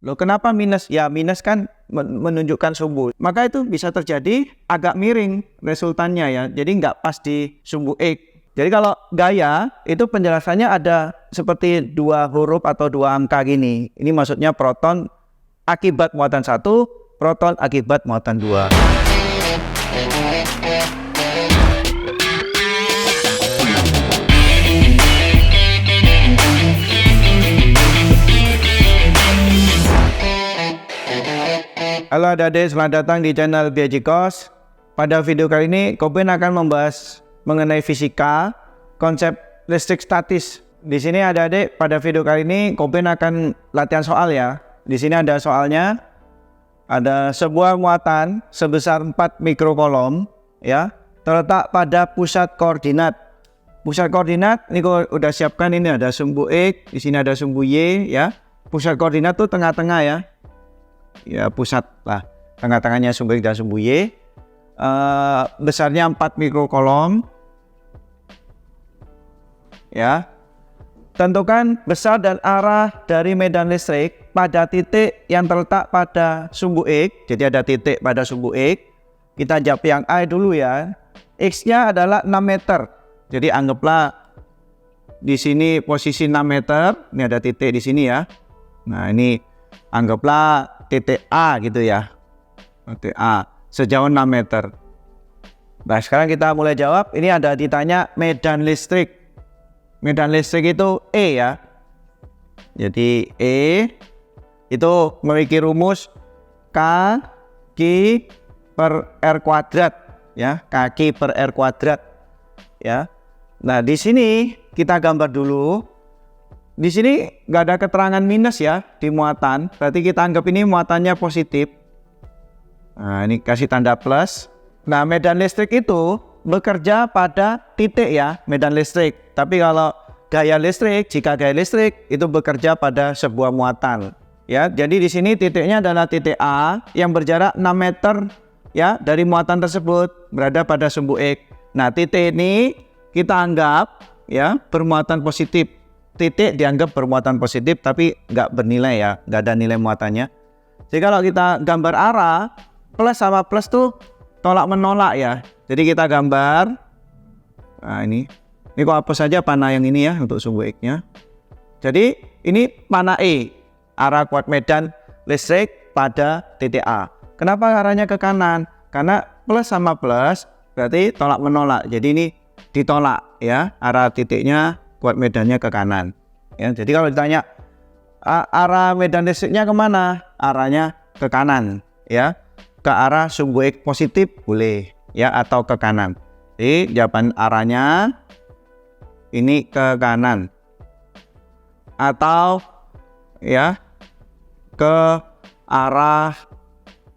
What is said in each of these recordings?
Loh, kenapa minus? Ya, minus kan menunjukkan sumbu. Maka itu bisa terjadi agak miring resultannya ya. Jadi nggak pas di sumbu X. Jadi kalau gaya itu penjelasannya ada seperti dua huruf atau dua angka gini. Ini maksudnya proton akibat muatan 1, proton akibat muatan 2. Halo adik-adik, selamat datang di channel Biajikos. Pada video kali ini, Koben akan membahas mengenai fisika, konsep listrik statis. Di sini adik-adik, pada video kali ini Koben akan latihan soal ya. Di sini ada soalnya, ada sebuah muatan sebesar 4 mikrokolom ya, terletak pada pusat koordinat. Pusat koordinat ini kau udah siapkan, ini ada sumbu X, di sini ada sumbu Y ya. Pusat koordinat tuh tengah-tengah ya. Ya, pusat lah, tengah-tengahnya sumbu X dan sumbu Y. Besarnya 4 mikrokolom ya. Tentukan besar dan arah dari medan listrik pada titik yang terletak pada sumbu X. Jadi ada titik pada sumbu X. Kita jawab yang A dulu ya. X-nya adalah 6 meter. Jadi anggaplah di sini posisi 6 meter. Ini ada titik di sini ya. Nah, ini anggaplah titik A gitu ya. Titik A sejauh 6 meter. Nah, sekarang kita mulai jawab. Ini ada ditanya medan listrik. Medan listrik itu E ya. Jadi E itu memiliki rumus K Q per R kuadrat ya. Kaki per R kuadrat ya. Nah, di sini kita gambar dulu. Di sini nggak ada keterangan minus ya di muatan. Berarti kita anggap ini muatannya positif. Nah, ini kasih tanda plus. Nah, medan listrik itu bekerja pada titik ya, medan listrik. Tapi kalau gaya listrik, jika gaya listrik itu bekerja pada sebuah muatan. Ya, jadi di sini titiknya adalah titik A yang berjarak 6 meter ya dari muatan tersebut, berada pada sumbu X. Nah, titik ini kita anggap ya bermuatan positif. Titik dianggap bermuatan positif tapi nggak bernilai ya, nggak ada nilai muatannya. Jadi kalau kita gambar arah, plus sama plus tuh tolak menolak ya. Jadi kita gambar, nah ini kok hapus saja panah yang ini ya untuk sumbu X-nya. Jadi ini panah E, arah kuat medan listrik pada titik A. Kenapa arahnya ke kanan? Karena plus sama plus berarti tolak menolak. Jadi ini ditolak ya, arah titiknya kuat medannya ke kanan. Ya, jadi kalau ditanya arah medan listriknya kemana? Arahnya ke kanan ya, ke arah sumbu X positif boleh ya, atau ke kanan. Jadi jawaban arahnya ini ke kanan atau ya ke arah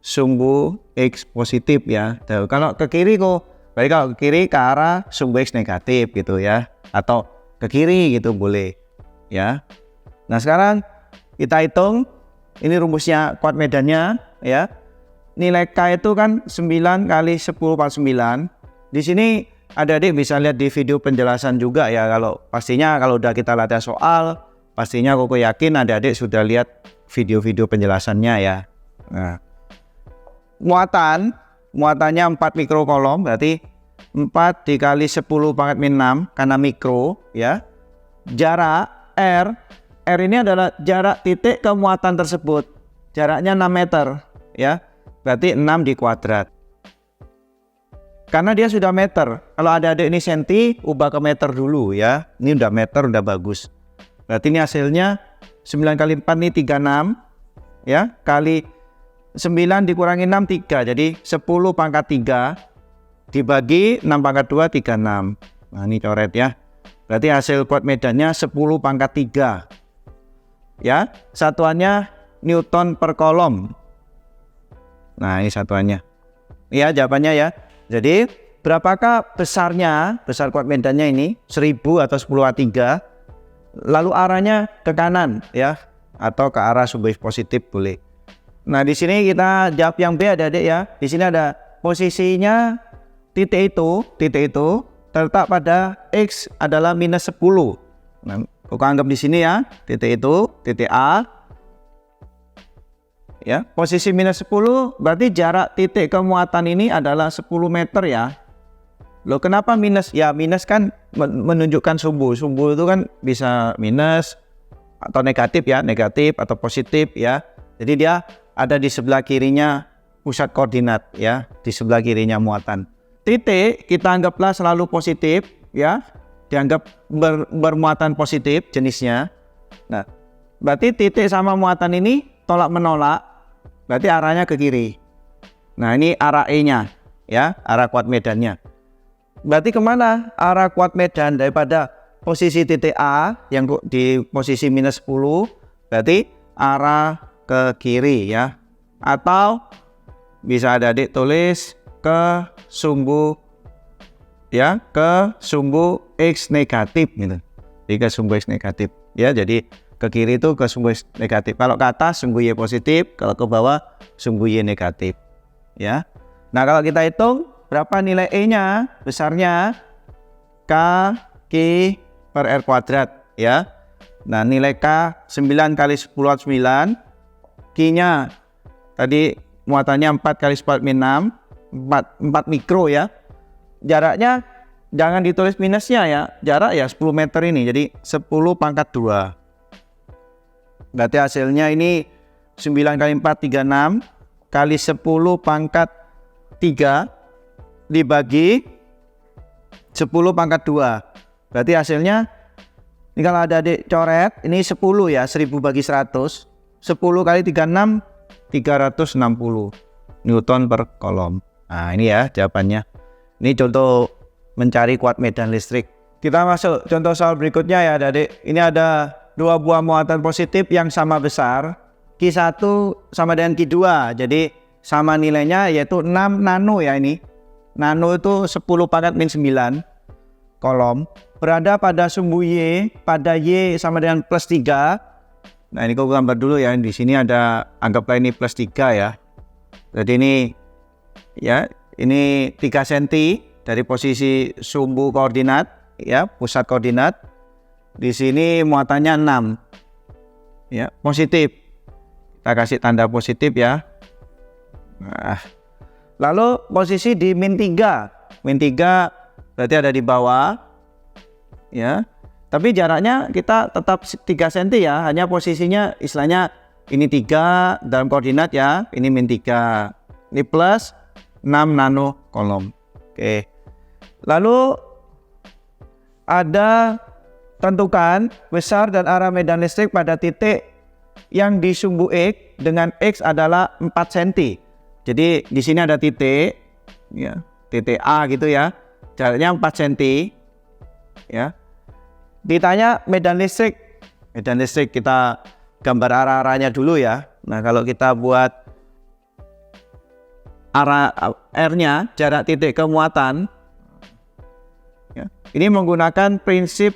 sumbu X positif ya. Tuh, kalau ke kiri kok, baik, kalau ke kiri ke arah sumbu X negatif gitu ya, atau ke kiri gitu boleh ya. Nah, sekarang kita hitung ini rumusnya kuat medannya ya. Nilai K itu kan 9 kali 10 pangkat 9. Di sini adik-adik bisa lihat di video penjelasan juga ya. Kalau pastinya kalau udah kita latihan soal, pastinya aku yakin adik-adik sudah lihat video-video penjelasannya ya. Nah, muatannya 4 mikrokolom, berarti 4 dikali 10 pangkat min 6 karena mikro ya. Jarak R ini adalah jarak titik ke muatan tersebut. Jaraknya 6 meter ya. Berarti 6 dikuadrat. Karena dia sudah meter. Kalau adik-adik ini senti, ubah ke meter dulu ya. Ini udah meter, udah bagus. Berarti ini hasilnya 9 kali 4 ini 36 ya. Kali 9 dikurangi 6 3. Jadi 10 pangkat 3 dibagi 6 pangkat 2 36. Nah, ini coret ya. Berarti hasil kuat medannya 10 pangkat 3 ya. Satuannya Newton per kolom. Nah, ini satuannya ya, jawabannya ya. Jadi berapakah besar kuat medannya ini? 1000 atau 10A3. Lalu arahnya ke kanan ya, atau ke arah sumbu X positif boleh. Nah, di sini kita jawab yang B adik-adik ya. Di sini ada posisinya titik itu terletak pada X adalah minus 10. Nah, aku anggap di sini ya, titik itu, titik A. ya. Posisi minus 10 berarti jarak titik ke muatan ini adalah 10 meter ya. Loh kenapa minus? Ya minus kan menunjukkan sumbu. Sumbu itu kan bisa minus atau negatif ya, negatif atau positif ya. Jadi dia ada di sebelah kirinya pusat koordinat ya, di sebelah kirinya muatan. Titik kita anggaplah selalu positif ya, dianggap bermuatan positif jenisnya. Nah, berarti titik sama muatan ini tolak menolak, berarti arahnya ke kiri. Nah ini arah E-nya ya, arah kuat medannya. Berarti kemana arah kuat medan daripada posisi titik A yang di posisi minus 10, berarti arah ke kiri ya. Atau bisa adik tulis ke sumbu ya, ke sumbu X negatif gitu. Jadi ke sumbu X negatif ya, jadi ke kiri itu ke sumbu X negatif. Kalau ke atas sumbu Y positif, kalau ke bawah sumbu Y negatif ya. Nah kalau kita hitung berapa nilai E-nya, besarnya K Q per R kuadrat ya. Nah nilai K 9 kali 10 9, Q-nya tadi muatannya 4 kali 10 6, 4 mikro ya. Jaraknya jangan ditulis minusnya ya, jarak ya 10 meter ini, jadi 10 pangkat 2. Berarti hasilnya ini 9 kali 4 36 kali 10 pangkat 3 dibagi 10 pangkat 2. Berarti hasilnya ini kalau ada adik coret, ini 10 ya, 1000 bagi 100. 10 kali 36 360 Newton per kolom. Nah ini ya jawabannya. Ini contoh mencari kuat medan listrik. Kita masuk contoh soal berikutnya ya adik. Ini ada dua buah muatan positif yang sama besar. Q1 sama dengan Q2. Jadi sama nilainya yaitu 6 nano ya ini. Nano itu 10 pangkat min 9 kolom. Berada pada sumbu Y, pada Y sama dengan plus 3. Nah ini aku gambar dulu ya, di sini ada, anggaplah ini plus 3 ya. Jadi ini ya, ini 3 cm dari posisi sumbu koordinat ya, pusat koordinat. Di sini muatannya 6 ya, positif. Kita kasih tanda positif ya. Nah, lalu posisi di min 3. Min 3 berarti ada di bawah ya. Tapi jaraknya kita tetap 3 cm ya, hanya posisinya istilahnya ini 3 dalam koordinat ya, ini min 3, ini plus 6 nano kolom. Oke. Lalu ada tentukan besar dan arah medan listrik pada titik yang di sumbu X dengan X adalah 4 cm. Jadi di sini ada titik ya, titik A gitu ya, jaraknya 4 cm ya. Ditanya medan listrik kita gambar arah-arahnya dulu ya. Nah kalau kita buat arah R-nya, jarak titik ke muatan ya, ini menggunakan prinsip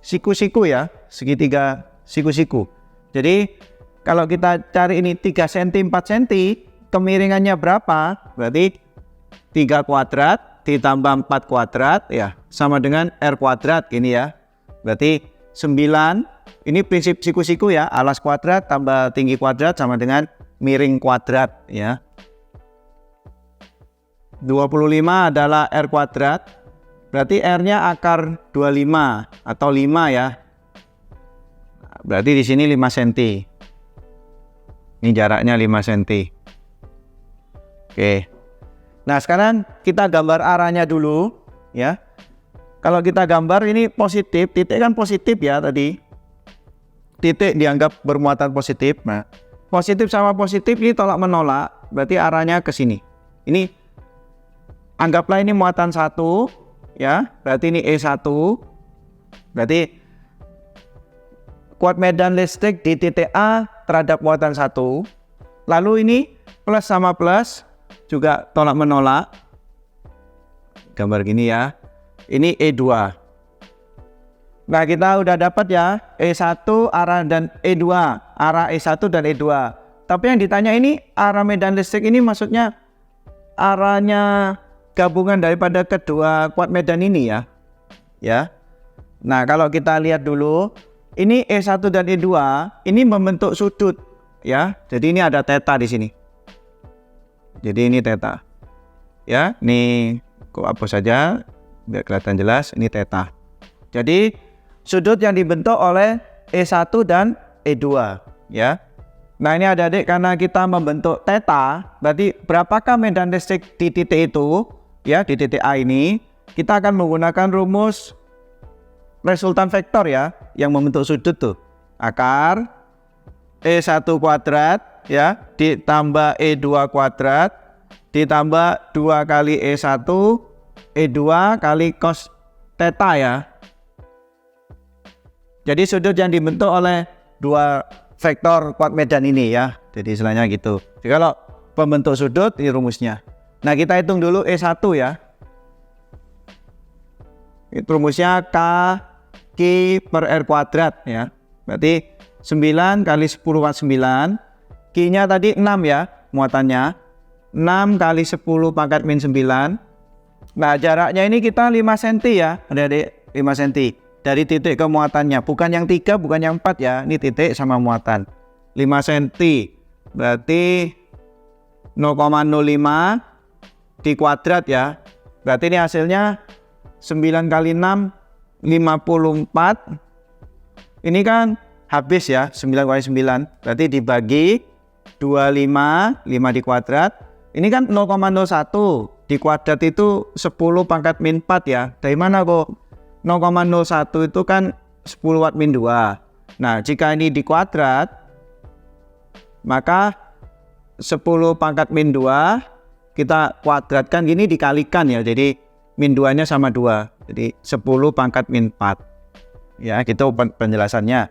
siku-siku ya, segitiga siku-siku. Jadi kalau kita cari ini 3 cm 4 cm, kemiringannya berapa? Berarti 3 kuadrat ditambah 4 kuadrat ya, sama dengan R kuadrat gini ya. Berarti 9, ini prinsip siku-siku ya, alas kuadrat tambah tinggi kuadrat sama dengan miring kuadrat ya. 25 adalah R kuadrat, berarti R-nya akar 25 atau 5 ya. Berarti di sini 5 cm. Ini jaraknya 5 cm. Oke. Nah sekarang kita gambar arahnya dulu ya. Kalau kita gambar ini positif, titik kan positif ya tadi. Titik dianggap bermuatan positif. Nah, positif sama positif ini tolak menolak, berarti arahnya ke sini. Ini anggaplah ini muatan 1 ya, berarti ini E1. Berarti kuat medan listrik di titik A terhadap muatan 1. Lalu ini plus sama plus juga tolak menolak. Gambar gini ya. Ini E2. Nah kita udah dapat ya E1 arah dan E2, arah E1 dan E2. Tapi yang ditanya ini arah medan listrik ini maksudnya arahnya gabungan daripada kedua kuat medan ini ya. Ya. Nah kalau kita lihat dulu, ini E1 dan E2 ini membentuk sudut ya. Jadi ini ada theta di sini. Jadi ini theta. Ya, ini aku hapus saja biar kelihatan jelas, ini theta. Jadi sudut yang dibentuk oleh E1 dan E2, ya. Nah, ini adik-adik, karena kita membentuk theta, berarti berapakah medan listrik di titik itu, ya, di titik A ini, kita akan menggunakan rumus resultan vektor, ya, yang membentuk sudut tuh. Akar E1 kuadrat, ya, ditambah E2 kuadrat, ditambah 2 kali E1, E2 kali cos theta, ya. Jadi sudut yang dibentuk oleh dua vektor kuat medan ini, ya. Jadi istilahnya gitu. Jadi kalau pembentuk sudut ini rumusnya. Nah, kita hitung dulu E1, ya. Itu rumusnya K Q per R kuadrat, ya. Berarti 9 kali 10 pangkat 9. Q-nya tadi 6, ya, muatannya. 6 kali 10 pangkat min 9. Nah, jaraknya ini kita 5 cm, ya, adik-adik, 5 cm. Dari titik ke muatannya, bukan yang 3, bukan yang 4, ya. Ini titik sama muatan. 5 cm. Berarti 0,05 di kuadrat, ya. Berarti ini hasilnya 9 kali 6, 54. Ini kan habis, ya, 9 kali 9. Berarti dibagi 25, 5 di kuadrat. Ini kan 0,01. Di kuadrat itu 10 pangkat min 4, ya. Dari mana kok? 0,01 itu kan 10 watt min 2. Nah, jika ini di kuadrat, maka 10 pangkat min 2 kita kuadratkan gini dikalikan, ya. Jadi min 2-nya sama 2. Jadi 10 pangkat min 4. Ya, gitu penjelasannya.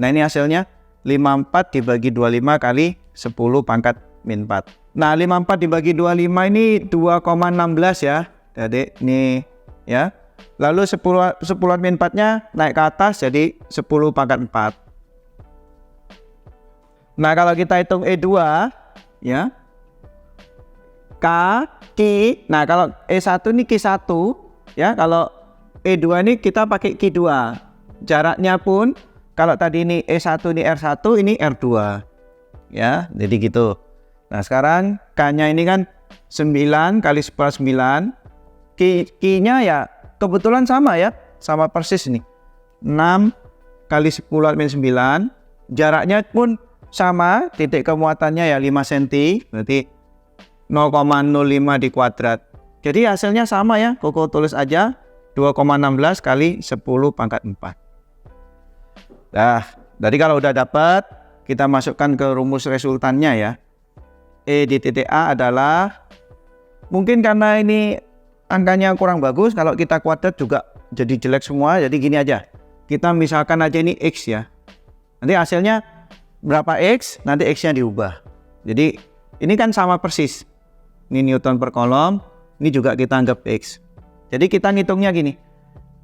Nah, ini hasilnya 54 dibagi 25 kali 10 pangkat min 4. Nah, 54 dibagi 25 ini 2,16, ya. Jadi ini, ya. Lalu 10 min 4-nya naik ke atas jadi 10 pangkat 4. Nah, kalau kita hitung E2, ya. K, Q. Nah, kalau E1 ini Q1, ya. Kalau E2 ini kita pakai Q2. Jaraknya pun kalau tadi ini E1 ini R1, ini R2. Ya, jadi gitu. Nah, sekarang K-nya ini kan 9 kali 10 9. Q-nya ya kebetulan sama, ya, sama persis nih. 6 kali 10 min 9. Jaraknya pun sama, titik kemuatannya ya 5 cm, berarti 0,05 di kuadrat. Jadi hasilnya sama, ya, Koko tulis aja 2,16 kali 10 pangkat 4. Nah, jadi kalau udah dapat, kita masukkan ke rumus resultannya, ya. E di titik A adalah, mungkin karena ini angkanya kurang bagus, kalau kita kuadrat juga jadi jelek semua. Jadi gini aja, kita misalkan aja ini X, ya. Nanti hasilnya berapa X, nanti X-nya diubah. Jadi ini kan sama persis. Ini Newton per kolom, ini juga kita anggap X. Jadi kita ngitungnya gini,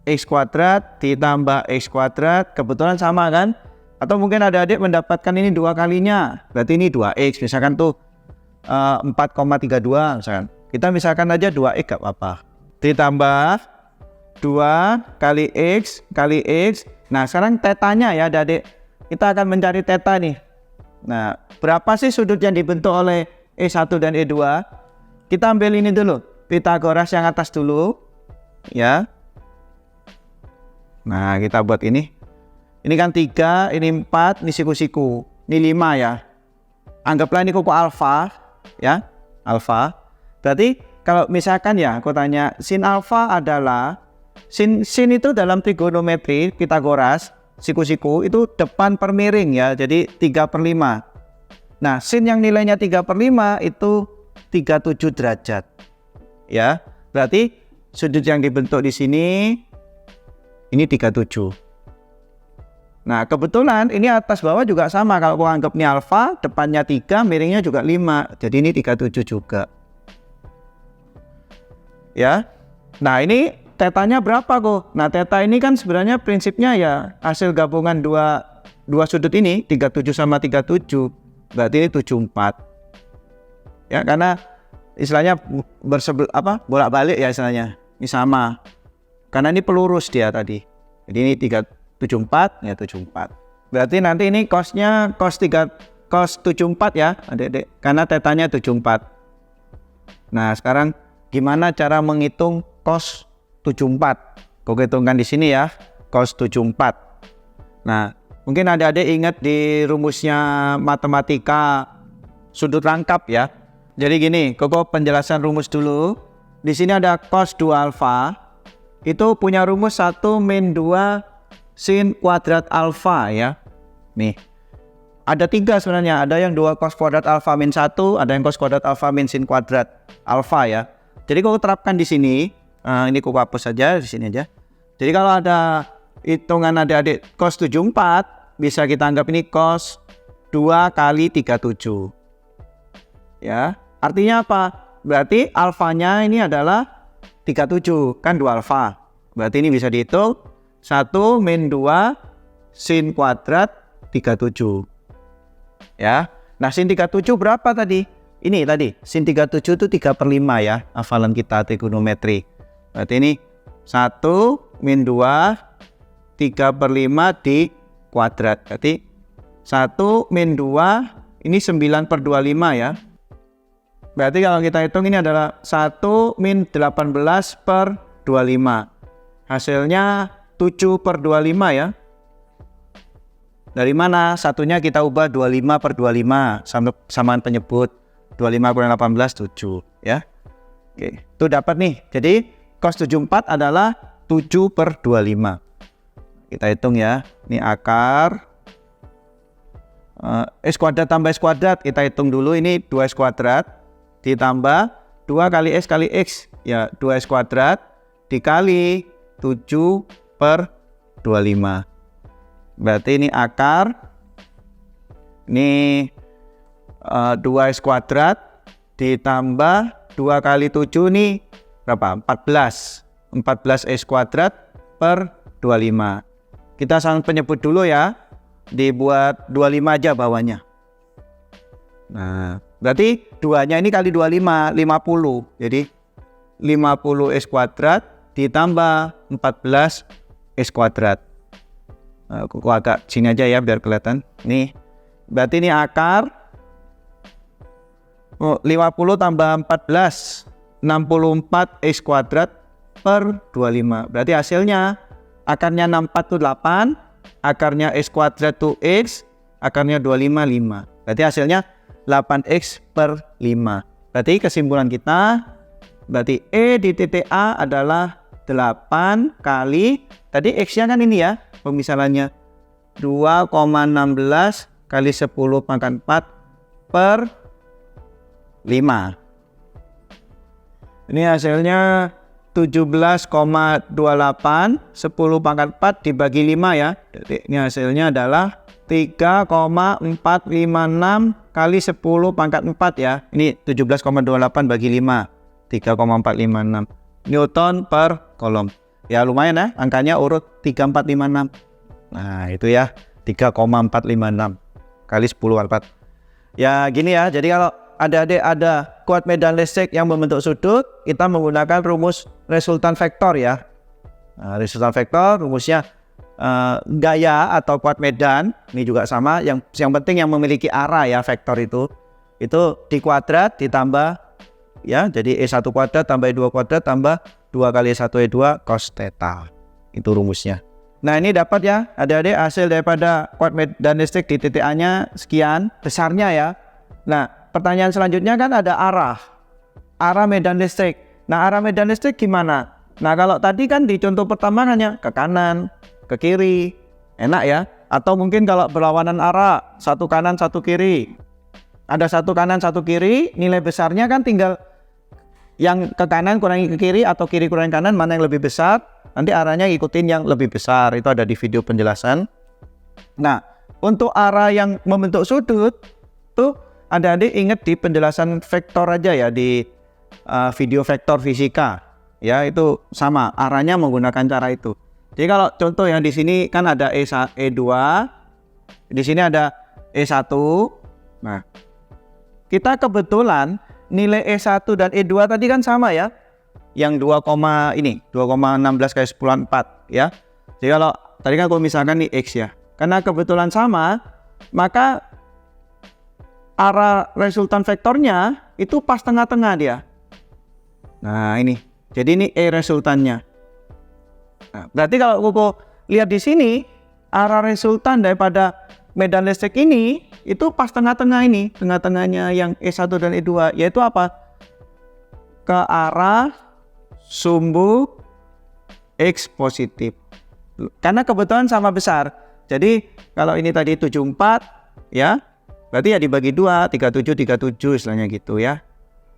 X kuadrat ditambah X kuadrat, kebetulan sama kan? Atau mungkin ada adik mendapatkan ini 2 kalinya, berarti ini 2X, misalkan tuh 4,32 misalkan. Kita misalkan aja 2X gak apa-apa. Ditambah 2 kali X kali X. Nah, sekarang tetanya, ya adik. Kita akan mencari teta nih. Nah, berapa sih sudut yang dibentuk oleh E1 dan E2? Kita ambil ini dulu, Pythagoras yang atas dulu, ya. Nah, kita buat ini. Ini kan 3, ini 4, ini siku-siku. Ini 5, ya. Anggaplah ini kuku alfa, ya. Alfa. Berarti kalau misalkan, ya, aku tanya, sin alfa adalah, sin itu dalam trigonometri Pythagoras, siku-siku itu depan per miring, ya. Jadi 3/5. Nah, sin yang nilainya 3/5 itu 37 derajat. Ya. Berarti sudut yang dibentuk di sini ini 37. Nah, kebetulan ini atas bawah juga sama. Kalau aku anggap ini alfa, depannya 3, miringnya juga 5. Jadi ini 37 juga. Ya. Nah, ini tetanya berapa kok? Nah, teta ini kan sebenarnya prinsipnya ya hasil gabungan dua sudut ini, 37 sama 37. Berarti ini 74. Ya, karena istilahnya bolak-balik, ya istilahnya. Ini sama. Karena ini pelurus dia tadi. Jadi ini 74, ya 74. Berarti nanti ini cos cos 74 ya adik-adik, karena tetanya 74. Nah sekarang gimana cara menghitung cos 74? Kau hitungkan di sini ya, cos 74. Nah mungkin adik-adik ingat di rumusnya matematika sudut rangkap ya. Jadi gini, koko penjelasan rumus dulu. Di sini ada cos 2 alfa, itu punya rumus 1 min 2 sin kuadrat alfa ya. Nih, ada 3 sebenarnya. Ada yang 2 cos kuadrat alfa min 1, ada yang cos kuadrat alfa min sin kuadrat alfa ya. Jadi koko terapkan di sini. Ini koko hapus saja di sini aja. Jadi kalau ada hitungan adik-adik cos 74, bisa kita anggap ini cos 2 kali 37. Ya, artinya apa? Berarti alfanya ini adalah 37, kan 2 alfa. Berarti ini bisa dihitung 1 min 2 sin kuadrat 37. Ya. Nah, sin 37 berapa tadi? Ini tadi, sin 37 itu 3/5 ya, hafalan kita trigonometri. Berarti ini 1 min 2 3/5 di kuadrat. Berarti 1 min 2 ini 9/25 ya. Berarti kalau kita hitung ini adalah 1 min 18/25. Hasilnya 7/25 ya. Dari mana? Satunya kita ubah 25/25 samaan penyebut. 25 kurang 18 7 ya. Oke, itu dapat nih. Jadi cos 74 adalah 7/25. Kita hitung ya. Ini akar S kuadrat tambah S kuadrat. Kita hitung dulu ini 2S kuadrat ditambah 2 kali S kali X ya 2S kuadrat dikali 7/25. Berarti ini akar ini 2S kuadrat ditambah 2 kali 7 nih berapa? 14S kuadrat per 25. Kita sama penyebut dulu ya, dibuat 25 aja bawahnya. Nah berarti 2-nya ini kali 25, 50. Jadi 50S kuadrat ditambah 14S kuadrat. Aku agak sini aja ya biar kelihatan. Nih, berarti ini akar 50 tambah 14, 64S kuadrat per 25. Berarti hasilnya akarnya 64 itu 8, akarnya S kuadrat itu X, akarnya 25, 5. Berarti hasilnya 8X per 5. Berarti kesimpulan kita, berarti E di titik A adalah 8 kali, tadi X-nya kan ini ya, pemisalannya 2,16 kali 10 pangkat 4 per 5. Ini hasilnya 17,28, 10 pangkat 4 dibagi 5 ya. Jadi ini hasilnya adalah 3,456 kali 10 pangkat 4 ya. Ini 17,28 bagi 5, 3,456 Newton per kolom. Ya lumayan ya, angkanya urut 3456. Nah itu ya, 3,456 kali 10 pangkat 4. Ya gini ya, jadi kalau adik-adik ada kuat medan listrik yang membentuk sudut, kita menggunakan rumus resultan vektor ya. Nah, resultan vektor rumusnya gaya atau kuat medan ini juga sama, yang penting yang memiliki arah ya, vektor itu di kuadrat ditambah ya, jadi E1 kuadrat tambah E2 kuadrat tambah 2 kali E1 E2 cos theta. Itu rumusnya. Nah ini dapat ya adik-adik hasil daripada kuat medan listrik di titik A nya sekian besarnya ya. Nah pertanyaan selanjutnya kan ada arah medan listrik. Nah arah medan listrik gimana? Nah kalau tadi kan di contoh pertama hanya ke kanan, ke kiri, enak ya. Atau mungkin kalau berlawanan arah, satu kanan satu kiri, ada satu kanan satu kiri, nilai besarnya kan tinggal yang ke kanan kurangi ke kiri atau kiri kurangi kanan, mana yang lebih besar, nanti arahnya ikutin yang lebih besar. Itu ada di video penjelasan. Nah untuk arah yang membentuk sudut tuh adik-adik ingat di penjelasan vektor aja ya, di video vektor fisika ya, itu sama arahnya menggunakan cara itu. Jadi kalau contoh yang di sini kan ada E2, di sini ada E1. Nah, kita kebetulan nilai E1 dan E2 tadi kan sama ya. Yang 2,16 kali 10 4 ya. Jadi kalau tadi kan kalau misalkan nih X ya, karena kebetulan sama, maka arah resultan vektornya itu pas tengah-tengah dia. Nah ini, jadi ini E resultannya. Nah, berarti kalau Koko lihat di sini, arah resultan daripada medan listrik ini itu pas tengah-tengah ini, tengah-tengahnya yang E1 dan E2, yaitu apa? Ke arah sumbu X positif. Karena kebetulan sama besar. Jadi kalau ini tadi 74 ya, berarti ya dibagi 2, 37 istilahnya gitu ya.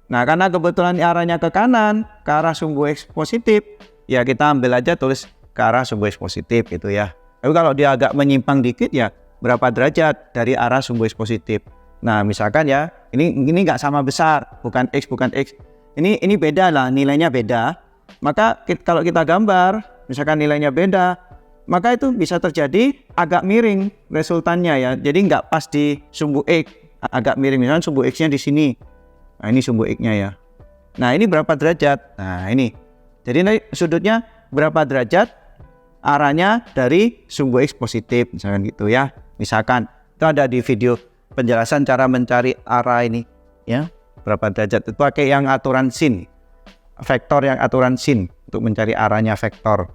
Nah, karena kebetulan arahnya ke kanan, ke arah sumbu X positif, ya kita ambil aja tulis ke arah sumbu X positif gitu ya. Tapi kalau dia agak menyimpang dikit ya berapa derajat dari arah sumbu X positif. Nah, misalkan ya, ini nggak sama besar, bukan X. Ini beda lah, nilainya beda. Maka kalau kita gambar, misalkan nilainya beda, maka itu bisa terjadi agak miring resultannya ya. Jadi nggak pas di sumbu X, agak miring. Misalkan sumbu X-nya di sini. Nah, ini sumbu X-nya ya. Nah, ini berapa derajat? Nah, ini. Jadi sudutnya berapa derajat? Arahnya dari sumbu X positif, misalkan gitu ya. Misalkan itu ada di video penjelasan cara mencari arah ini ya. Berapa derajat itu pakai yang aturan sin. Vektor yang aturan sin untuk mencari arahnya vektor.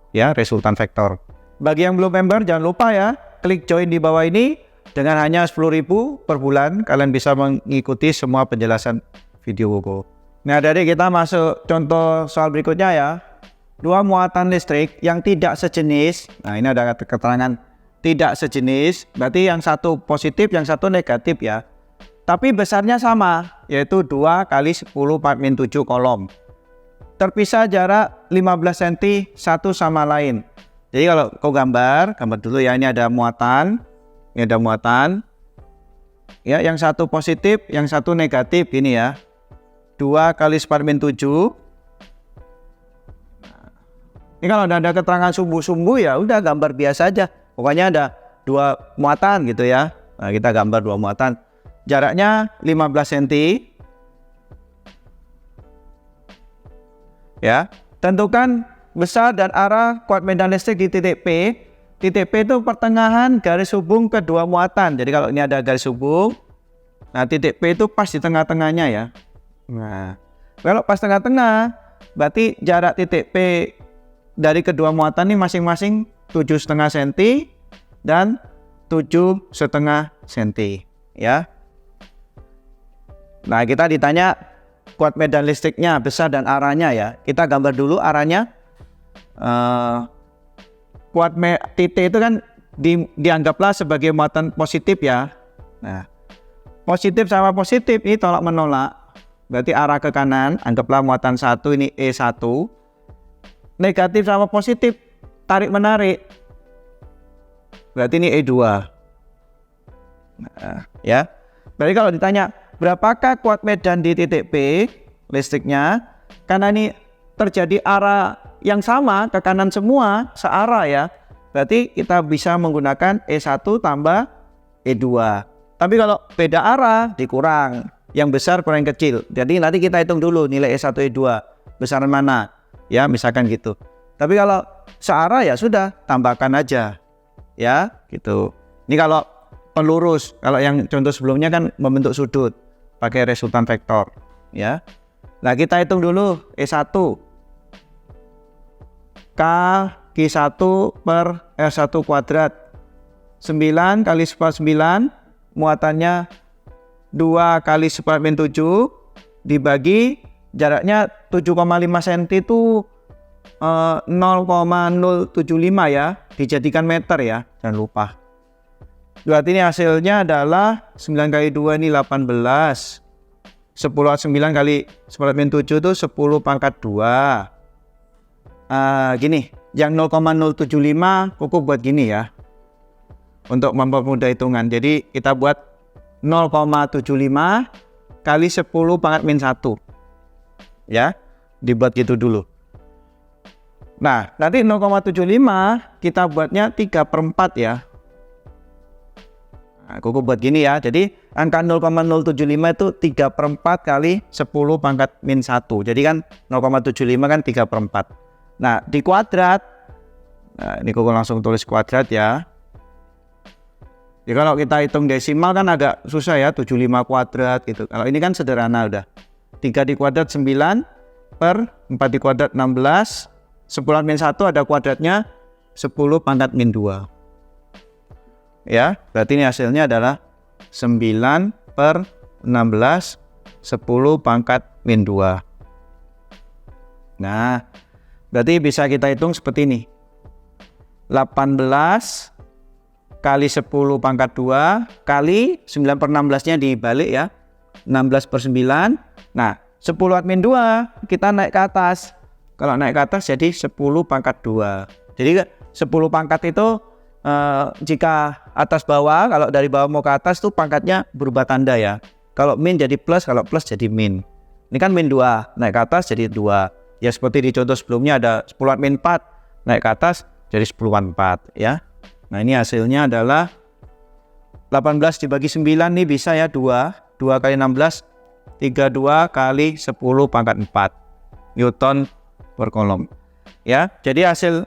Ya, resultan vektor. Bagi yang belum member jangan lupa ya, klik join di bawah ini. Dengan hanya 10.000 per bulan kalian bisa mengikuti semua penjelasan video Koko. Nah, dari kita masuk contoh soal berikutnya ya. Dua muatan listrik yang tidak sejenis. Nah, ini ada keterangan tidak sejenis, berarti yang satu positif, yang satu negatif ya. Tapi besarnya sama, yaitu 2 kali 10⁻⁷ kolom. Terpisah jarak 15 cm satu sama lain. Jadi kalau kau gambar dulu ya, ini ada muatan. Ini ada muatan. Ya, yang satu positif, yang satu negatif ini ya. 2 kali 10⁻⁷. Ini kalau ada keterangan sumbu-sumbu ya udah gambar biasa aja. Pokoknya ada 2 muatan gitu ya. Nah, kita gambar 2 muatan. Jaraknya 15 cm. Ya, tentukan besar dan arah kuat medan listrik di titik P. Titik P itu pertengahan garis hubung kedua muatan. Jadi kalau ini ada garis hubung, nah titik P itu pas di tengah-tengahnya ya. Nah, kalau pas tengah-tengah, berarti jarak titik P dari kedua muatan ini masing-masing 7,5 cm dan 7,5 cm ya. Nah, kita ditanya kuat medan listriknya besar dan arahnya ya. Kita gambar dulu arahnya. Titik itu kan dianggaplah sebagai muatan positif ya. Nah, positif sama positif ini tolak menolak. Berarti arah ke kanan, anggaplah muatan 1 ini E1. Negatif sama positif tarik menarik. Berarti ini E2. Nah, ya. Berarti kalau ditanya berapakah kuat medan di titik P listriknya, karena ini terjadi arah yang sama ke kanan semua searah ya, berarti kita bisa menggunakan E1 tambah E2. Tapi kalau beda arah dikurang, yang besar kurang yang kecil. Jadi nanti kita hitung dulu nilai E1 E2 besaran mana ya, misalkan gitu. Tapi kalau searah ya sudah tambahkan aja ya gitu. Ini kalau pelurus, kalau yang contoh sebelumnya kan membentuk sudut pakai resultan vektor ya. Nah, kita hitung dulu E1 K1 per R1 kuadrat 9 kali 9 muatannya 2 kali 10⁻⁷ dibagi jaraknya 7,5 cm itu 0,075 ya, dijadikan meter ya, jangan lupa. Berarti ini hasilnya adalah 9 kali 2 ini 18. 9 kali 10⁻⁷ itu 10 pangkat 2. Gini, yang 0,075 Koko buat gini ya, untuk mempermudah hitungan. Jadi kita buat 0,75 kali 10 pangkat -1 ya, dibuat gitu dulu. Nah, nanti 0,75 kita buatnya 3/4 ya. Nah, Koko buat gini ya, jadi angka 0,075 itu 3/4 kali 10 pangkat -1. Jadi kan 0,75 kan 3/4. Nah, di kuadrat, nah ini Koko langsung tulis kuadrat ya. Ya kalau kita hitung desimal kan agak susah ya, 75 kuadrat gitu. Kalau ini kan sederhana udah. 3 dikuadrat 9 per 4 dikuadrat 16. 10 min 1 ada kuadratnya 10 pangkat min 2. Ya, berarti ini hasilnya adalah 9 per 16 10 pangkat min 2. Nah, berarti bisa kita hitung seperti ini. 18 kali 10 pangkat 2 kali 9 per 16-nya dibalik ya. 16 per 9. Nah, 10 min 2 kita naik ke atas. Kalau naik ke atas jadi 10 pangkat 2. Jadi 10 pangkat itu jika atas bawah, kalau dari bawah mau ke atas tuh pangkatnya berubah tanda ya. Kalau min jadi plus, kalau plus jadi min. Ini kan min 2, naik ke atas jadi 2. Ya seperti di contoh sebelumnya ada 10 min 4, naik ke atas jadi 10 4 ya. Nah ini hasilnya adalah 18 dibagi 9 nih bisa ya 2 kali 16 32 kali 10 pangkat 4 Newton per kolom ya. Jadi hasil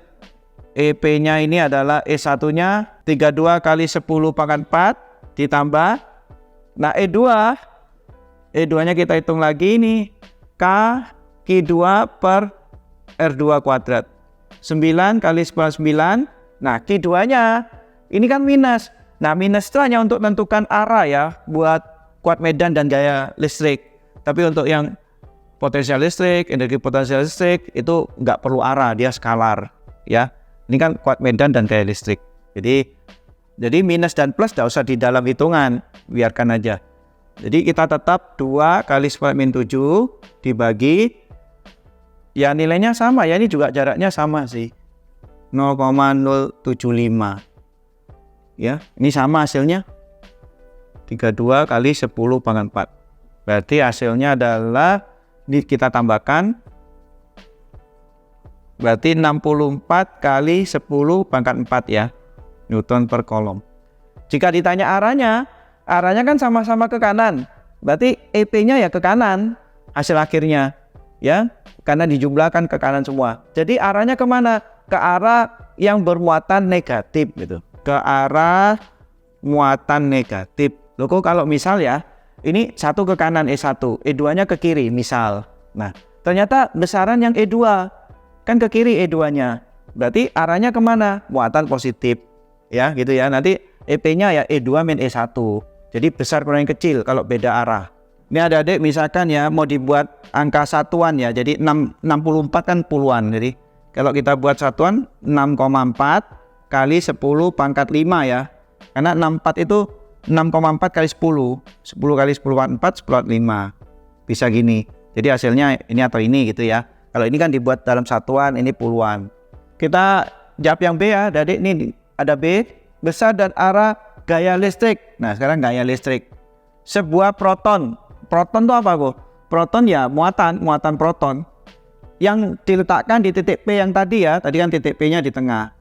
EP-nya ini adalah E1-nya 32 kali 10 pangkat 4 ditambah. Nah E2-nya kita hitung lagi nih K Q2 per R2 kuadrat 9 kali 10 9. Nah, Q2-nya ini kan minus. Nah, minus itu hanya untuk menentukan arah ya, buat kuat medan dan gaya listrik. Tapi untuk yang potensial listrik, energi potensial listrik, itu nggak perlu arah, dia skalar. Ya, ini kan kuat medan dan gaya listrik. Jadi minus dan plus nggak usah di dalam hitungan, biarkan aja. Jadi kita tetap 2 kali 10 min 7 dibagi, ya nilainya sama ya, ini juga jaraknya sama sih. 0,075 ya, ini sama hasilnya 32 kali 10 pangkat 4. Berarti hasilnya adalah ini kita tambahkan berarti 64 kali 10 pangkat 4 ya Newton per kolom. Jika ditanya arahnya kan sama-sama ke kanan, berarti EP-nya ya ke kanan hasil akhirnya ya, karena dijumlahkan ke kanan semua. Jadi arahnya kemana? Ke arah yang bermuatan negatif gitu, ke arah muatan negatif. Loh kok kalau misal ya, ini satu ke kanan E1, E2-nya ke kiri misal. Nah, ternyata besaran yang E2 kan ke kiri E2-nya. Berarti arahnya kemana? Muatan positif. Ya gitu ya, nanti EP-nya ya E2 min E1. Jadi besar kurang kecil kalau beda arah. Ini adik-adik misalkan ya mau dibuat angka satuan ya, jadi 64 kan puluhan. Jadi kalau kita buat satuan 6,4 kali 10 pangkat 5 ya. Karena 64 itu 6,4 kali 10. 10 kali 10 pangkat 4, 10 pangkat 5. Bisa gini. Jadi hasilnya ini atau ini gitu ya. Kalau ini kan dibuat dalam satuan, ini puluhan. Kita jawab yang B ya, adik. Ini ada B. Besar dan arah gaya listrik. Nah sekarang gaya listrik. Sebuah proton. Proton itu apa kok? Proton ya muatan proton yang diletakkan di titik P yang tadi ya. Tadi kan titik P-nya di tengah.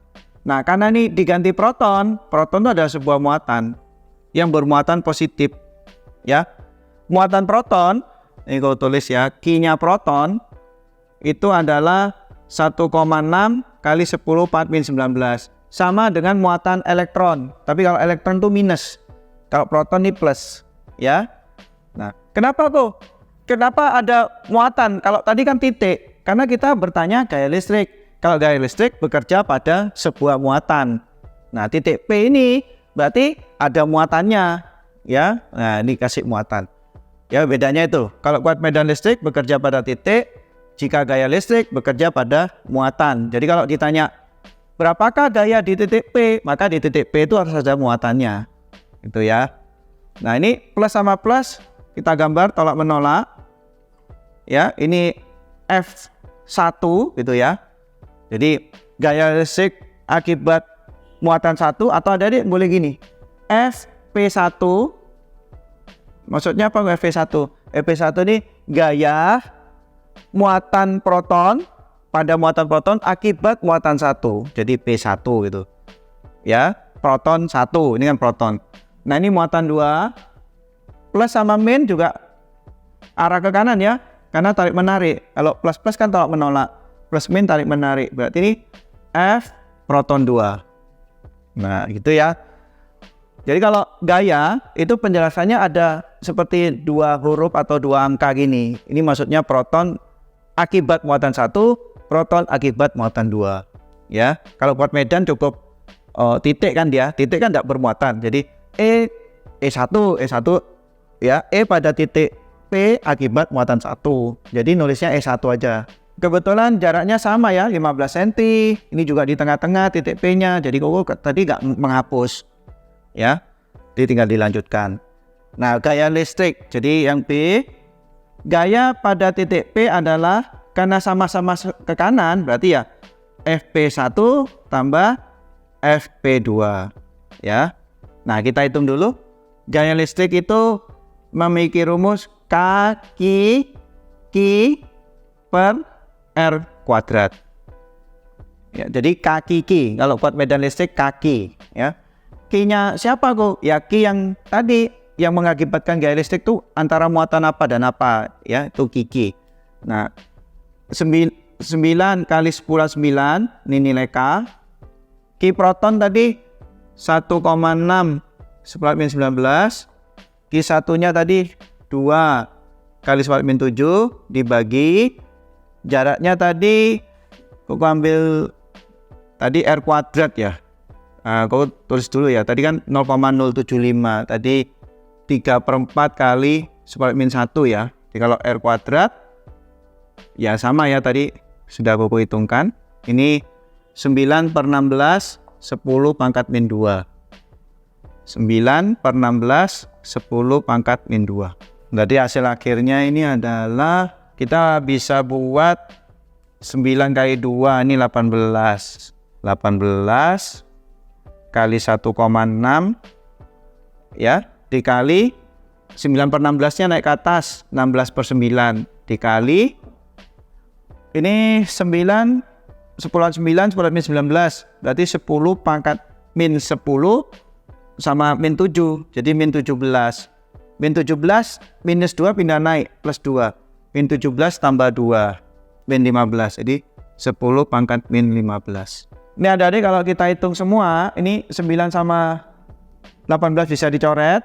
Nah, karena ini diganti proton itu adalah sebuah muatan yang bermuatan positif. Ya. Muatan proton, ini kau tulis ya, Q-nya proton itu adalah 1,6 kali 10 pangkat min 19. Sama dengan muatan elektron. Tapi kalau elektron itu minus. Kalau proton ini plus. Ya. Nah, kenapa kok? Kenapa ada muatan? Kalau tadi kan titik. Karena kita bertanya gaya listrik. Kalau gaya listrik bekerja pada sebuah muatan. Nah, titik P ini berarti ada muatannya, ya. Nah, ini kasih muatan. Ya, bedanya itu. Kalau kuat medan listrik bekerja pada titik, jika gaya listrik bekerja pada muatan. Jadi kalau ditanya berapakah gaya di titik P, maka di titik P itu harus ada muatannya. Itu ya. Nah, ini plus sama plus kita gambar tolak menolak. Ya, ini F1 gitu ya. Jadi gaya listrik akibat muatan 1 atau adik boleh gini. Fp1 maksudnya apa Fp1? Fp1 ini gaya muatan proton pada muatan proton akibat muatan 1. Jadi P1 gitu. Ya, proton 1, ini kan proton. Nah, ini muatan 2 plus sama min juga arah ke kanan ya. Karena tarik menarik. Kalau plus kan tolak menolak. Plus min tarik menarik. Berarti ini F proton 2. Nah gitu ya. Jadi kalau gaya itu penjelasannya ada seperti 2 huruf atau 2 angka gini. Ini maksudnya proton akibat muatan 1, proton akibat muatan 2. Ya, kalau buat medan cukup titik kan dia, titik kan tidak bermuatan. Jadi E1 ya, E pada titik P akibat muatan 1. Jadi nulisnya E1 aja. Kebetulan jaraknya sama ya, 15 cm. Ini juga di tengah-tengah titik P-nya. Jadi kok tadi nggak menghapus. Ya, jadi tinggal dilanjutkan. Nah, gaya listrik. Jadi yang B, gaya pada titik P adalah karena sama-sama ke kanan, berarti ya Fp1 tambah Fp2. Ya. Nah, kita hitung dulu. Gaya listrik itu memiliki rumus K Q per R kuadrat. Ya, jadi K kalau buat medan listrik K ya. Q-nya siapa kok? Ya Q yang tadi yang mengakibatkan gaya listrik itu antara muatan apa dan apa ya, itu Q. Nah, 9 kali 10 9 ini nilai K. Q proton tadi 1,6 10⁻⁻19. Q satunya tadi 2 kali 10⁻⁷ dibagi jaraknya tadi kok ambil tadi R kuadrat ya. Kau tulis dulu ya, tadi kan 0,075, tadi 3/4 kali 10⁻⁻1 ya. Jadi kalau R kuadrat ya sama ya, tadi sudah aku hitungkan. Ini 9/16 10⁻². 9/16 10⁻². Berarti hasil akhirnya ini adalah kita bisa buat 9 kali 2 ini 18 kali 1,6 ya, dikali 9/16 nya naik ke atas 16/9 dikali ini 9 10/9 10⁻⁻19 berarti 10⁻⁻10 sama -7, jadi -17. -17 minus 2 pindah naik plus 2, -17 tambah 2 -15, jadi 10⁻⁻15. Ini adik-adik kalau kita hitung semua, ini 9 sama 18 bisa dicoret.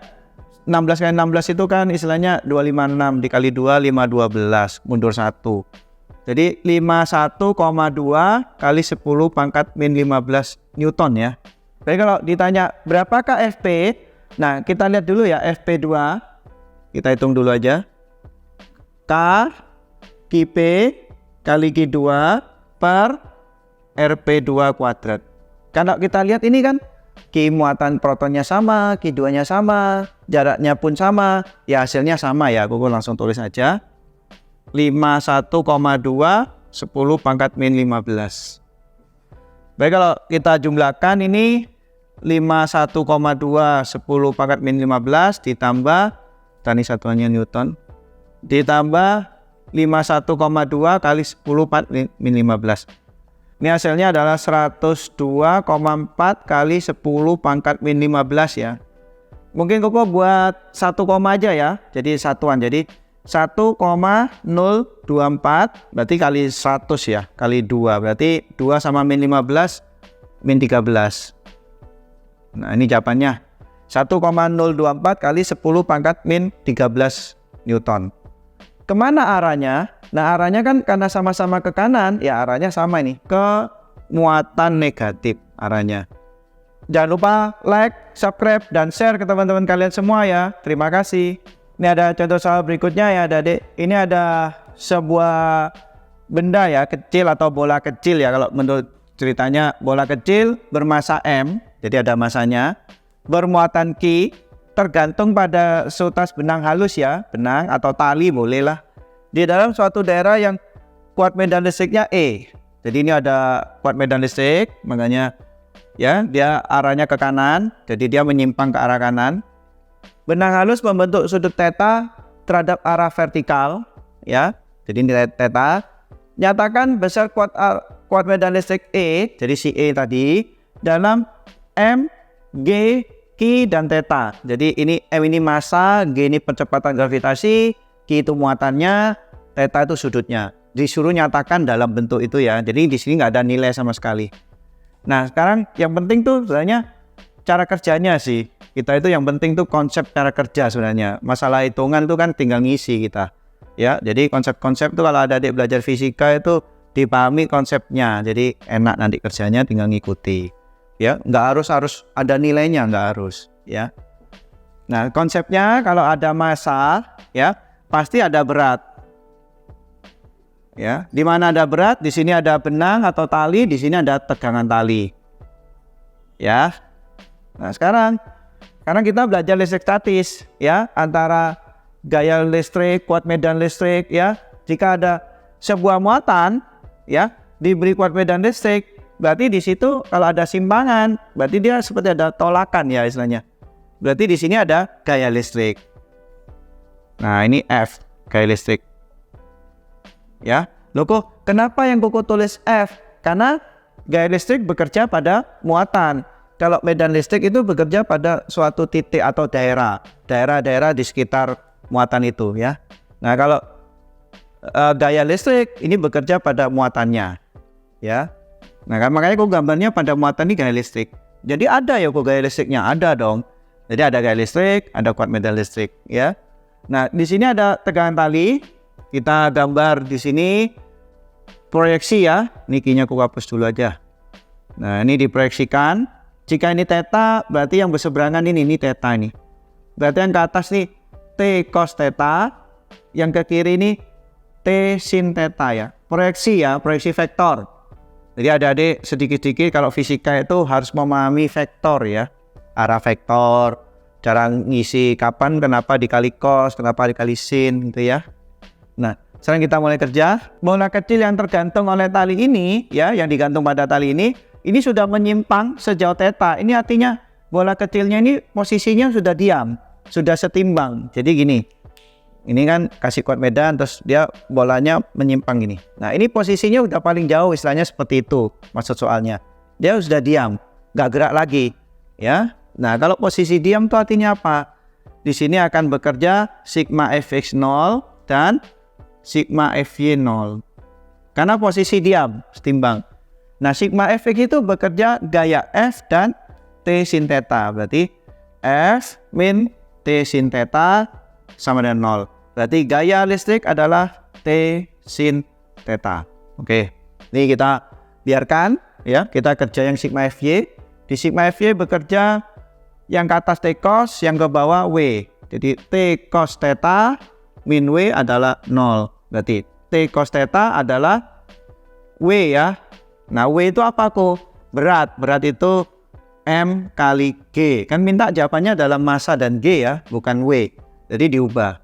16 kali 16 itu kan istilahnya 256 dikali 2 512 mundur 1. Jadi 51,2 kali 10⁻⁻15 Newton ya. Jadi kalau ditanya berapakah Fp? Nah, kita lihat dulu ya Fp2. Kita hitung dulu aja. K Qp kali Q2 per Rp2 kuadrat. Kalau kita lihat ini kan Q muatan protonnya sama, Q2-nya sama, jaraknya pun sama, ya hasilnya sama ya. Aku langsung tulis aja. 51,2 10⁻⁻15. Baik, kalau kita jumlahkan ini 51,2 10⁻⁻15 ditambah tadi satuannya Newton ditambah 51,2 kali 10⁻⁻15. Ini hasilnya adalah 102,4 kali 10⁻⁻15 ya. Mungkin Koko buat 1 koma aja ya. Jadi satuan. Jadi 1,024 berarti kali 100 ya. Kali 2 berarti 2 sama -15 -13. Nah, ini jawabannya. 1,024 kali 10⁻⁻13 Newton. Kemana arahnya? Nah, arahnya kan karena sama-sama ke kanan, ya arahnya sama ini, ke muatan negatif arahnya. Jangan lupa like, subscribe, dan share ke teman-teman kalian semua ya. Terima kasih. Ini ada contoh soal berikutnya ya adik-adik. Ini ada sebuah benda ya, kecil atau bola kecil ya. Kalau menurut ceritanya bola kecil bermasa M, jadi ada masanya, bermuatan Q, tergantung pada seutas benang halus ya, benang atau tali bolehlah, di dalam suatu daerah yang kuat medan listriknya E. Jadi ini ada kuat medan listrik, makanya ya dia arahnya ke kanan, jadi dia menyimpang ke arah kanan. Benang halus membentuk sudut theta terhadap arah vertikal ya, jadi ini theta. Nyatakan besar kuat medan listrik E, jadi si E tadi, dalam M, G, Q dan theta. Jadi ini M ini massa, G ini percepatan gravitasi, Q itu muatannya, theta itu sudutnya. Disuruh nyatakan dalam bentuk itu ya. Jadi di sini nggak ada nilai sama sekali. Nah, sekarang yang penting tuh sebenarnya cara kerjanya sih. Kita itu yang penting tuh konsep cara kerja sebenarnya. Masalah hitungan tuh kan tinggal ngisi kita. Ya, jadi konsep-konsep tuh kalau ada adik belajar fisika itu dipahami konsepnya. Jadi enak nanti kerjanya tinggal ngikuti. Ya, nggak harus ada nilainya, nggak harus. Ya. Nah, konsepnya kalau ada massa, ya pasti ada berat. Ya, di mana ada berat, di sini ada benang atau tali, di sini ada tegangan tali. Ya. Nah, sekarang kita belajar listrik statis, ya, antara gaya listrik, kuat medan listrik, ya. Jika ada sebuah muatan, ya, diberi kuat medan listrik, berarti di situ kalau ada simpangan, berarti dia seperti ada tolakan ya istilahnya. Berarti di sini ada gaya listrik. Nah, ini F, gaya listrik. Ya, loh kok kenapa yang Koko tulis F? Karena gaya listrik bekerja pada muatan. Kalau medan listrik itu bekerja pada suatu titik atau daerah-daerah di sekitar muatan itu, ya. Nah, kalau gaya listrik ini bekerja pada muatannya, ya. Nah, kan makanya kok gambarnya pada muatan ini gaya listrik. Jadi ada ya kok gaya listriknya, ada dong. Jadi ada gaya listrik, ada kuat medan listrik, ya. Nah, di sini ada tegangan tali. Kita gambar di sini proyeksi ya. Ini keynya aku hapus dulu aja. Nah, ini diproyeksikan. Jika ini theta, berarti yang berseberangan ini theta ini. Berarti yang ke atas nih T cos theta, yang ke kiri ini T sin theta ya. Proyeksi ya, proyeksi vektor. Jadi adik-adik sedikit-sedikit kalau fisika itu harus memahami vektor ya. Arah vektor, cara ngisi kapan, kenapa dikali cos, kenapa dikali sin gitu ya. Nah, sekarang kita mulai kerja. Bola kecil yang tergantung oleh tali ini, ya, yang digantung pada tali ini sudah menyimpang sejauh theta. Ini artinya bola kecilnya ini posisinya sudah diam, sudah setimbang. Jadi gini, ini kan kasih kuat medan, terus dia bolanya menyimpang gini. Nah, ini posisinya udah paling jauh, istilahnya seperti itu maksud soalnya. Dia sudah diam, nggak gerak lagi, ya. Nah, kalau posisi diam itu artinya apa? Di sini akan bekerja sigma fx 0 dan sigma fy 0. Karena posisi diam, setimbang. Nah, sigma fx itu bekerja gaya F dan T sin theta. Berarti F min T sin theta sama dengan 0. Berarti gaya listrik adalah T sin theta. Oke. Ini kita biarkan ya, kita kerja yang sigma fy. Di sigma fy bekerja yang ke atas T cos, yang ke bawah W. Jadi T cos theta min W adalah 0. Berarti T cos theta adalah W ya. Nah, W itu apa kok? Berat. Berat itu M kali G. Kan minta jawabannya dalam massa dan G ya, bukan W. Jadi diubah.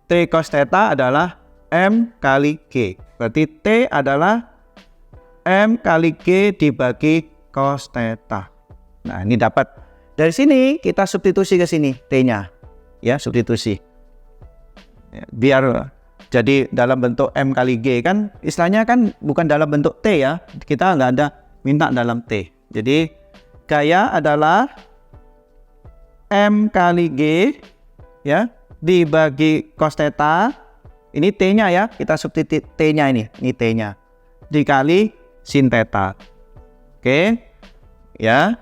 T cos theta adalah M kali G. Berarti T adalah M kali G dibagi cos theta. Nah, ini dapat. Dari sini kita substitusi ke sini T-nya. Ya, substitusi. Ya, biar jadi dalam bentuk M kali G kan istilahnya kan bukan dalam bentuk T ya. Kita nggak ada minta dalam T. Jadi gaya adalah M kali G ya dibagi cos theta. Ini T-nya ya. Kita substitusi T-nya ini T-nya. Dikali sin theta. Oke. Ya.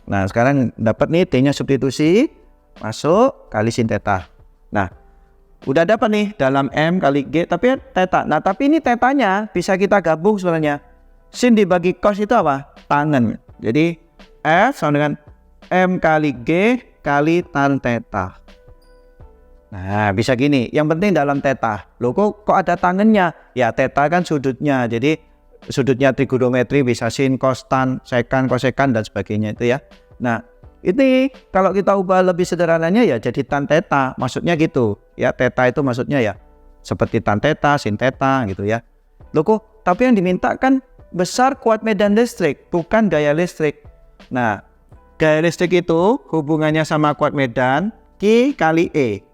Nah, sekarang dapat nih T-nya substitusi masuk kali sin theta. Nah, udah dapat nih dalam M kali G tapi theta. Nah, tapi ini tetanya bisa kita gabung sebenarnya. Sin dibagi cos itu apa? Tangen. Jadi F sama dengan M kali G kali tan theta. Nah, bisa gini. Yang penting dalam theta. Loh kok ada tangennya? Ya, theta kan sudutnya. Jadi sudutnya trigonometri bisa sin, cos, tan, sekan, kosekan dan sebagainya itu ya. Nah, ini kalau kita ubah lebih sederhananya ya jadi tan theta, maksudnya gitu ya. Theta itu maksudnya ya seperti tan theta, sin theta gitu ya. Loh kok tapi yang diminta kan besar kuat medan listrik, bukan gaya listrik. Nah, gaya listrik itu hubungannya sama kuat medan Q kali E.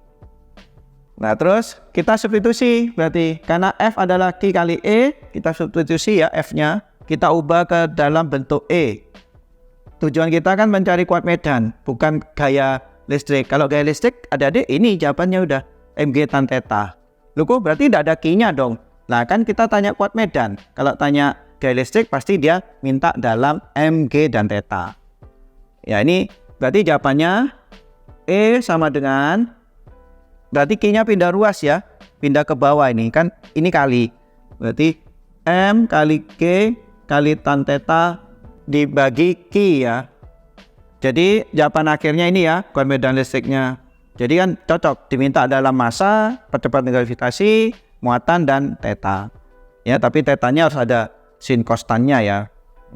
Nah, terus kita substitusi berarti karena F adalah Q kali E, kita substitusi ya F-nya, kita ubah ke dalam bentuk E. Tujuan kita kan mencari kuat medan, bukan gaya listrik. Kalau gaya listrik, adik-adik ini jawabannya udah Mg tan theta. Loh kok berarti tidak ada Q-nya dong? Nah, kan kita tanya kuat medan. Kalau tanya gaya listrik pasti dia minta dalam Mg dan theta. Ya, ini Berarti jawabannya E sama dengan, berarti Q-nya pindah ruas ya, pindah ke bawah ini kan, ini kali. Berarti M kali Q kali tan theta dibagi Q ya. Jadi jawaban akhirnya ini ya, ukuran medan listriknya. Jadi kan cocok, diminta dalam massa, percepatan gravitasi, muatan, dan theta. Ya, tapi tetanya harus ada sin kostannya ya.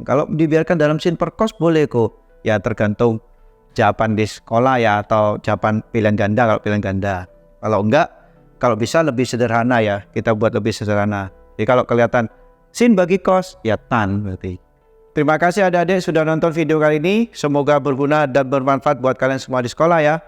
Kalau dibiarkan dalam sin per cos boleh kok. Ya tergantung jawaban di sekolah ya, atau jawaban pilihan ganda kalau pilihan ganda. Kalau enggak, kalau bisa lebih sederhana ya, kita buat lebih sederhana. Jadi kalau kelihatan sin bagi cos, ya tan berarti. Terima kasih adik-adik sudah nonton video kali ini. Semoga berguna dan bermanfaat buat kalian semua di sekolah ya.